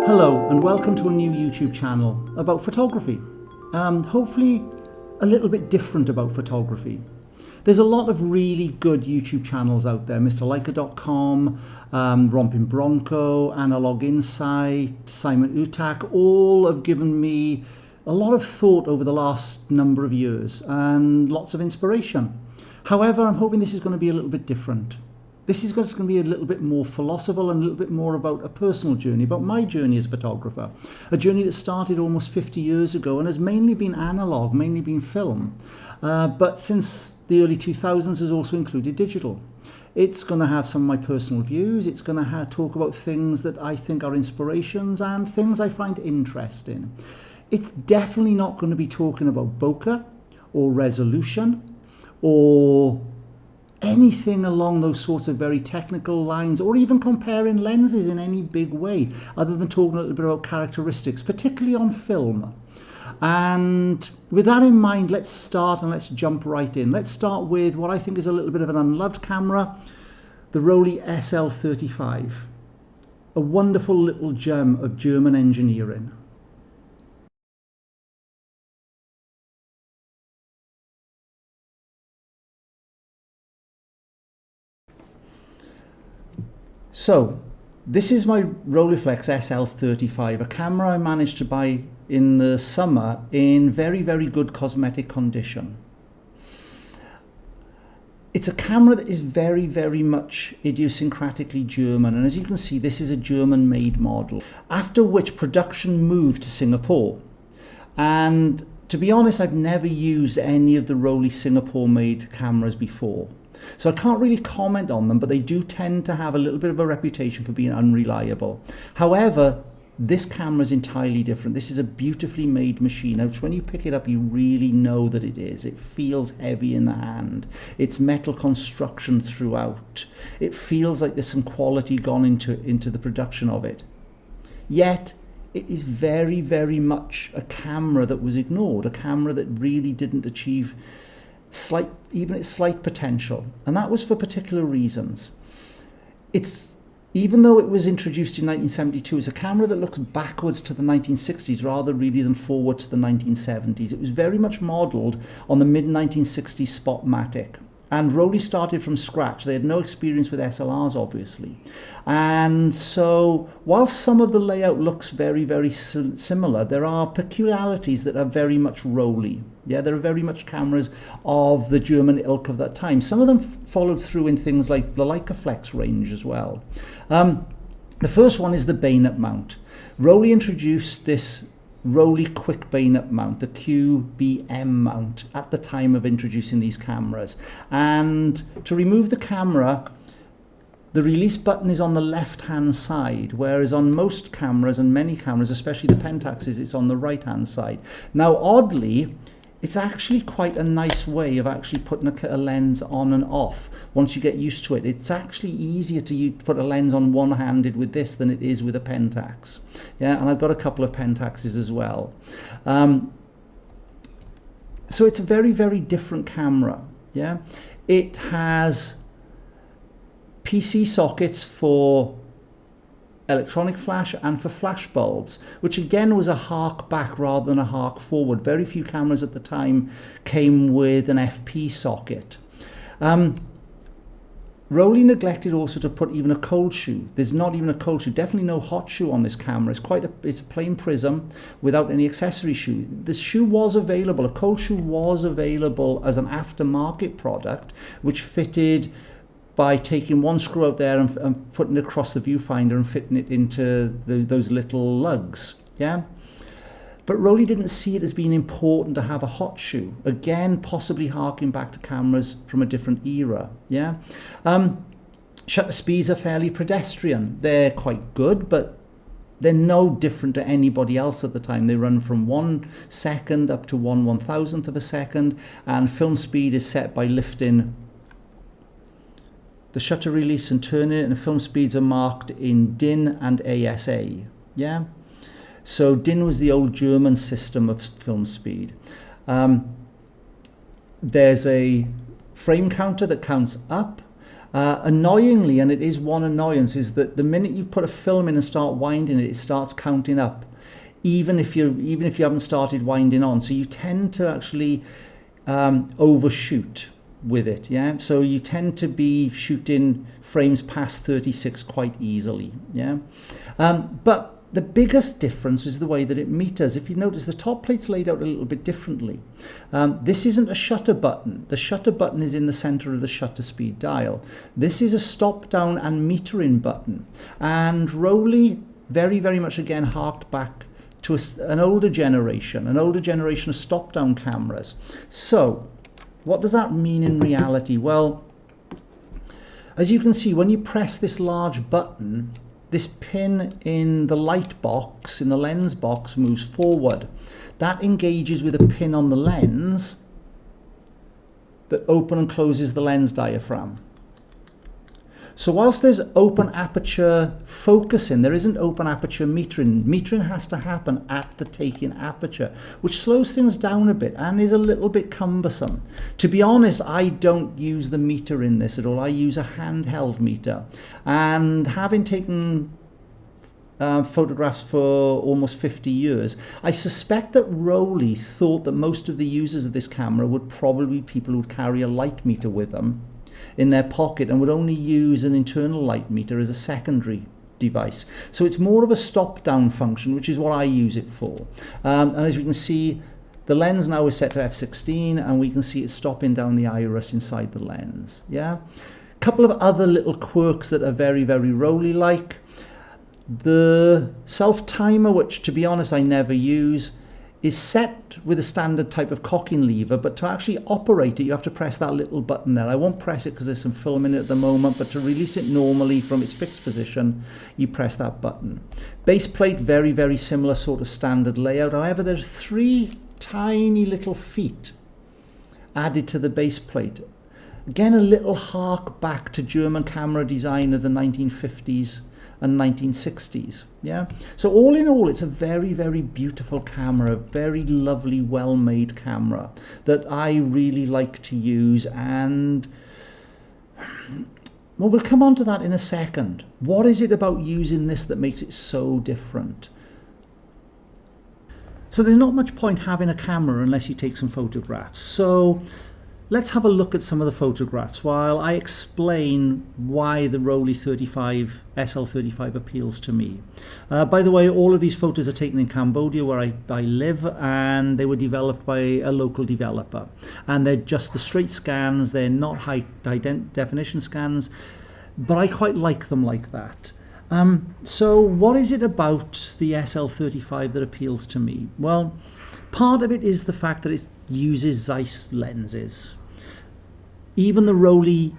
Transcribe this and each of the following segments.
Hello and welcome to a new YouTube channel about photography. Hopefully a little bit different about photography. There's a lot of really good YouTube channels out there. MrLeica.com, Rompin Bronco, Analog Insight, Simon Utak, all have given me a lot of thought over the last number of years and lots of inspiration. However, I'm hoping this is going to be a little bit different. This is going to be a little bit more philosophical and a little bit more about a personal journey, about my journey as a photographer. A journey that started almost 50 years ago and has mainly been analog, mainly been film. But since the early 2000s has also included digital. It's going to have some of my personal views. It's going to talk about things that I think are inspirations and things I find interesting. It's definitely not going to be talking about bokeh or resolution or anything along those sorts of very technical lines, or even comparing lenses in any big way, other than talking a little bit about characteristics, particularly on film. And with that in mind, let's start and let's jump right in. Let's start with what I think is a little bit of an unloved camera, the Rollei SL35, a wonderful little gem of German engineering. So, this is my Rolleiflex SL35, a camera I managed to buy in the summer in very, very good cosmetic condition. It's a camera that is very, very much idiosyncratically German, and as you can see, this is a German-made model, after which production moved to Singapore. And to be honest, I've never used any of the Rollei Singapore-made cameras before. So I can't really comment on them, but they do tend to have a little bit of a reputation for being unreliable. However, this camera is entirely different. This is a beautifully made machine. Which when you pick it up, you really know that it is. It feels heavy in the hand. It's metal construction throughout. It feels like there's some quality gone into the production of it. Yet, it is very, very much a camera that was ignored, a camera that really didn't achieve even its slight potential, and that was for particular reasons. Even though it was introduced in 1972, it's a camera that looks backwards to the 1960s rather really than forward to the 1970s. It was very much modelled on the mid-1960s Spotmatic. And Rollei started from scratch. They had no experience with SLRs, obviously. And so, while some of the layout looks very, very similar, there are peculiarities that are very much Rollei. Yeah, there are very much cameras of the German ilk of that time. Some of them followed through in things like the Leica Flex range as well. The first one is the bayonet mount. Rollei introduced this Rollei quick bayonet mount, the QBM mount, at the time of introducing these cameras. And to remove the camera, the release button is on the left-hand side, whereas on most cameras and many cameras, especially the Pentaxes, it's on the right-hand side. Now, oddly, it's actually quite a nice way of actually putting a lens on and off once you get used to it. It's actually easier to put a lens on one-handed with this than it is with a Pentax. Yeah, and I've got a couple of Pentaxes as well. So it's a very, very different camera. Yeah, it has PC sockets for electronic flash and for flash bulbs, which again was a hark back rather than a hark forward. Very few cameras at the time came with an FP socket. Rollei neglected also to put even a cold shoe. There's not even a cold shoe, definitely no hot shoe on this camera. It's a plain prism without any accessory shoe. The shoe was available, a cold shoe was available as an aftermarket product, which fitted by taking one screw out there and putting it across the viewfinder and fitting it into those little lugs. Yeah, but Rollei didn't see it as being important to have a hot shoe. Again, possibly harking back to cameras from a different era. Yeah, shutter speeds are fairly pedestrian. They're quite good, but they're no different to anybody else at the time. They run from 1 second up to 1/1000th of a second, and film speed is set by lifting the shutter release and turning it, and the film speeds are marked in DIN and ASA. Yeah, so DIN was the old German system of film speed. There's a frame counter that counts up, Annoyingly, and it is one annoyance, is that the minute you put a film in and start winding it, it starts counting up, even if you haven't started winding on. So you tend to actually overshoot with it, yeah. So you tend to be shooting frames past 36 quite easily, yeah. But the biggest difference is the way that it meters. If you notice, the top plate's laid out a little bit differently. This isn't a shutter button. The shutter button is in the center of the shutter speed dial. This is a stop down and metering button. And Rollei very, very much again harked back to an older generation of stop down cameras. So what does that mean in reality? Well, as you can see, when you press this large button, this pin in the light box, in the lens box, moves forward. That engages with a pin on the lens that open and closes the lens diaphragm. So whilst there's open aperture focusing, there isn't open aperture metering. Metering has to happen at the taking aperture, which slows things down a bit and is a little bit cumbersome. To be honest, I don't use the meter in this at all. I use a handheld meter. And having taken photographs for almost 50 years, I suspect that Rollei thought that most of the users of this camera would probably be people who would carry a light meter with them in their pocket and would only use an internal light meter as a secondary device. So it's more of a stop down function, which is what I use it for. And as we can see, the lens now is set to f16 and we can see it stopping down the iris inside the lens. Yeah, a couple of other little quirks that are very, very Rollei like. The self timer, which to be honest I never use, is set with a standard type of cocking lever, but to actually operate it you have to press that little button there. I won't press it because there's some film in it at the moment, but to release it normally from its fixed position you press that button. Base plate, very, very similar sort of standard layout. However, there's 3 tiny little feet added to the base plate. Again, a little hark back to German camera design of the 1950s and 1960s. Yeah, so all in all, it's a very, very beautiful camera, very lovely, well-made camera that I really like to use. And well, we'll come on to that in a second. What is it about using this that makes it so different? So there's not much point having a camera unless you take some photographs. So let's have a look at some of the photographs while I explain why the Rollei SL35 appeals to me. By the way, all of these photos are taken in Cambodia, where I live, and they were developed by a local developer. And they're just the straight scans, they're not high definition scans, but I quite like them like that. So what is it about the SL35 that appeals to me? Well, part of it is the fact that it uses Zeiss lenses. Even the Rollei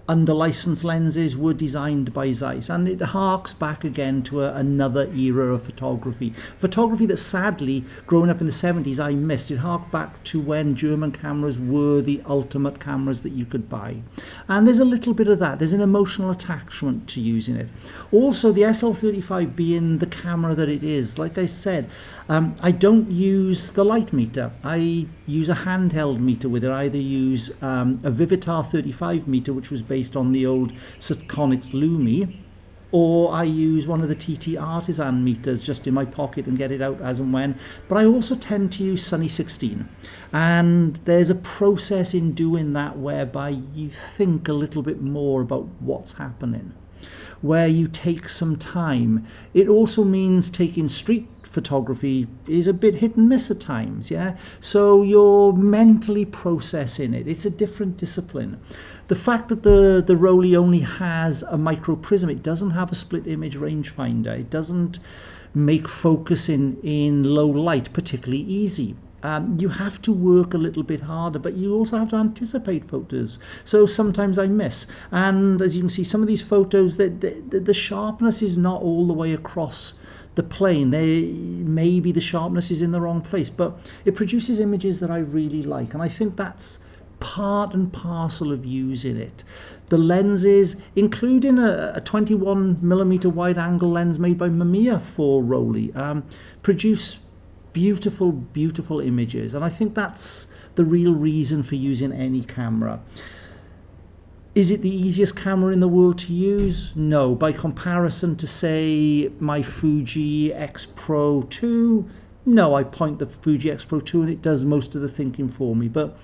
under-licensed lenses were designed by Zeiss, and it harks back again to another era of photography. Photography that sadly, growing up in the 70s, I missed. It harked back to when German cameras were the ultimate cameras that you could buy. And there's a little bit of that. There's an emotional attachment to using it. Also, the SL35 being the camera that it is, like I said, I don't use the light meter. I use a handheld meter with it. I either use a Vivitar 35 meter, which was based on the old Satconic Lumi, or I use one of the TT Artisan meters just in my pocket and get it out as and when. But I also tend to use Sunny 16. And there's a process in doing that whereby you think a little bit more about what's happening, where you take some time. It also means taking street photography is a bit hit and miss at times, yeah? So you're mentally processing it. It's a different discipline. The fact that the Rollei only has a micro prism, it doesn't have a split image rangefinder, it doesn't make focusing in low light particularly easy. You have to work a little bit harder, but you also have to anticipate photos. So sometimes I miss. And as you can see, some of these photos, the sharpness is not all the way across the plane. Maybe the sharpness is in the wrong place, but it produces images that I really like. And I think that's part and parcel of using it. The lenses, including a 21mm wide angle lens made by Mamiya for Rollei, produce beautiful, beautiful images. And I think that's the real reason for using any camera. The real reason for using any camera is that the lenses, including a 21mm wide angle lens made by Mamiya for Rollei, produce beautiful, beautiful images. And I think that's the real reason for using any camera. The lenses, including a 21mm wide angle lens made by Mamiya for Rollei, produce beautiful, beautiful images. And I think that's the real reason for using any camera. Is it the easiest camera in the world to use? No. By comparison to, say, my Fuji X Pro 2, no, I point the Fuji X Pro 2 and it does most of the thinking for me. But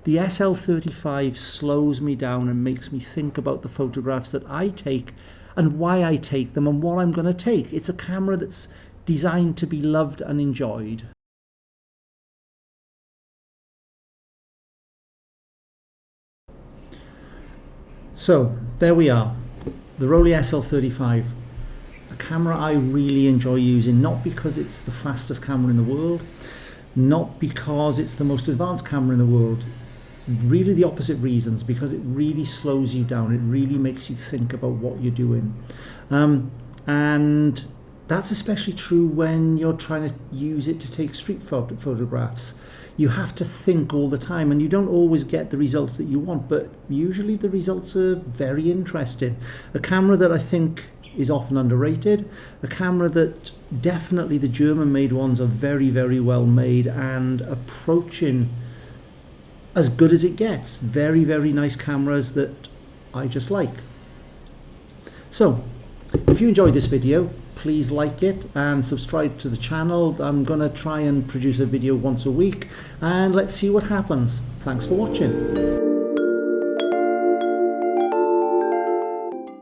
the SL35 slows me down and makes me think about the photographs that I take and why I take them and what I'm going to take. It's a camera that's designed to be loved and enjoyed. So there we are, the Rollei SL35, a camera I really enjoy using, not because it's the fastest camera in the world, not because it's the most advanced camera in the world, really the opposite reasons, because it really slows you down, it really makes you think about what you're doing. And that's especially true when you're trying to use it to take street photographs. You have to think all the time and you don't always get the results that you want, but usually the results are very interesting. A camera that I think is often underrated, a camera that definitely the German-made ones are very, very well made and approaching as good as it gets. Very, very nice cameras that I just like. So, if you enjoyed this video, please like it and subscribe to the channel. I'm going to try and produce a video once a week and let's see what happens. Thanks for watching.